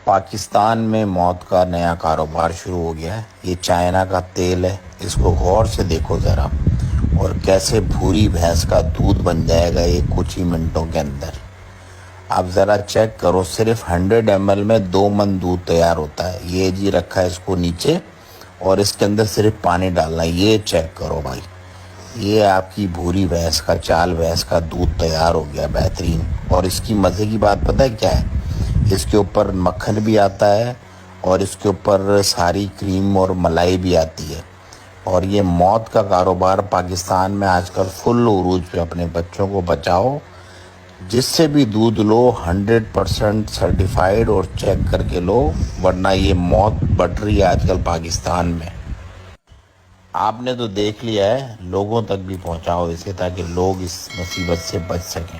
پاکستان میں موت کا نیا کاروبار شروع ہو گیا ہے۔ یہ چائنا کا تیل ہے، اس کو غور سے دیکھو ذرا، اور کیسے بھوری بھینس کا دودھ بن جائے گا یہ کچھ ہی منٹوں کے اندر۔ آپ ذرا چیک کرو، صرف 100 ml میں 2 من دودھ تیار ہوتا ہے۔ یہ جی رکھا ہے اس کو نیچے، اور اس کے اندر صرف پانی ڈالنا ہے۔ یہ چیک کرو بھائی، یہ آپ کی بھوری بھینس کا، چال بھینس کا دودھ تیار ہو گیا، بہترین۔ اور اس کی مزے کی بات پتہ ہے کیا ہے؟ اس کے اوپر مکھن بھی آتا ہے، اور اس کے اوپر ساری کریم اور ملائی بھی آتی ہے۔ اور یہ موت کا کاروبار پاکستان میں آج کل فل عروج پہ۔ اپنے بچوں کو بچاؤ، جس سے بھی دودھ لو 100% سرٹیفائیڈ اور چیک کر کے لو، ورنہ یہ موت بڑھ رہی ہے آج کل پاکستان میں۔ آپ نے تو دیکھ لیا ہے، لوگوں تک بھی پہنچاؤ اسے، تاکہ لوگ اس مصیبت سے بچ سکیں۔